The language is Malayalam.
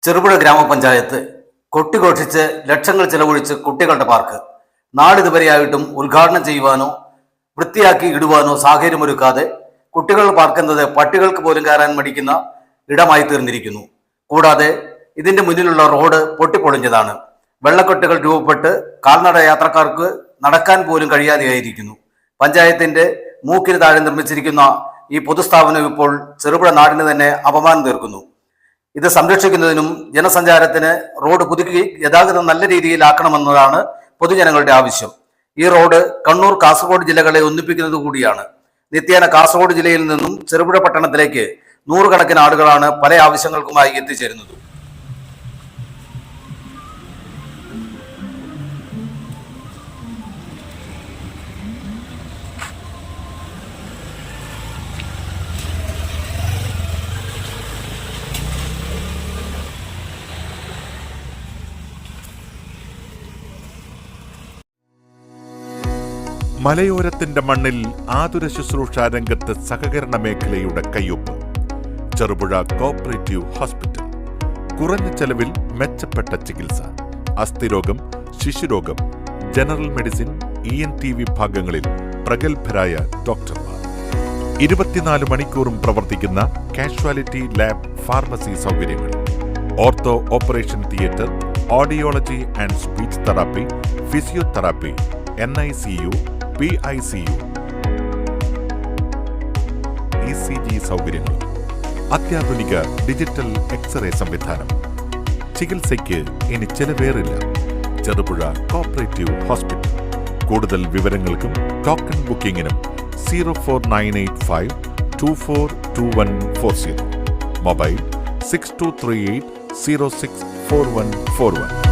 ചെറുപുഴ ഗ്രാമപഞ്ചായത്ത് കൊട്ടിഘോഷിച്ച് ലക്ഷങ്ങൾ ചെലവഴിച്ച് കുട്ടികളുടെ പാർക്ക് നാളിതുവരെയായിട്ടും ഉദ്ഘാടനം ചെയ്യുവാനോ വൃത്തിയാക്കി ഇടുവാനോ സാഹചര്യമൊരുക്കാതെ കുട്ടികളുടെ പാർക്ക് എന്നത് പട്ടികൾക്ക് പോലും കയറാൻ മടിക്കുന്ന ഇടമായി തീർന്നിരിക്കുന്നു. കൂടാതെ ഇതിന്റെ മുന്നിലുള്ള റോഡ് പൊട്ടിപ്പൊളിഞ്ഞതാണ്. വെള്ളക്കെട്ടുകൾ രൂപപ്പെട്ട് കാൽനട യാത്രക്കാർക്ക് നടക്കാൻ പോലും കഴിയാതെയായിരിക്കുന്നു. പഞ്ചായത്തിന്റെ മൂക്കിന് താഴെ നിർമ്മിച്ചിരിക്കുന്ന ഈ പൊതുസ്ഥാപനം ഇപ്പോൾ ചെറുപുഴ നാടിന് തന്നെ അപമാനം തീർക്കുന്നു. ഇത് സംരക്ഷിക്കുന്നതിനും ജനസഞ്ചാരത്തിന് റോഡ് പുതുക്കി ഗതാഗതം നല്ല രീതിയിലാക്കണമെന്നതാണ് പൊതുജനങ്ങളുടെ ആവശ്യം. ഈ റോഡ് കണ്ണൂർ, കാസർഗോഡ് ജില്ലകളെ ഒന്നിപ്പിക്കുന്നത് കൂടിയാണ്. നിത്യേന കാസർഗോഡ് ജില്ലയിൽ നിന്നും ചെറുപുഴ പട്ടണത്തിലേക്ക് നൂറുകണക്കിന് ആളുകളാണ് പല ആവശ്യങ്ങൾക്കുമായി എത്തിച്ചേരുന്നത്. മലയോരത്തിന്റെ മണ്ണിൽ ആതുര ശുശ്രൂഷ രംഗത്ത് സഹകരണ മേഖലയുടെ കയ്യൊപ്പ്. Cherupuzha cooperative hospital. കുറഞ്ഞ ചെലവിൽ മെച്ചപ്പെട്ട ചികിത്സ. അസ്ഥിരോഗം, ശിശുരോഗം, ജനറൽ മെഡിസിൻ, ENT വിഭാഗങ്ങളിൽ പ്രഗത്ഭരായ ഡോക്ടർമാർ. 24 മണിക്കൂറും പ്രവർത്തിക്കുന്ന കാഷ്വാലിറ്റി ലാബ്, ഫാർമസി സൗകര്യങ്ങൾ. Ortho operation theatre, audiology and speech therapy, physiotherapy, NICU, PICU, ECG സൗകര്യങ്ങൾ. അത്യാധുനിക ഡിജിറ്റൽ എക്സ്റേ സംവിധാനം. ചികിത്സയ്ക്ക് ഇനി ചെലവേറില്ല. Cherupuzha cooperative hospital. കൂടുതൽ വിവരങ്ങൾക്കും ടോക്കൺ ബുക്കിംഗിനും 04985 242140. മൊബൈൽ 6238 064141.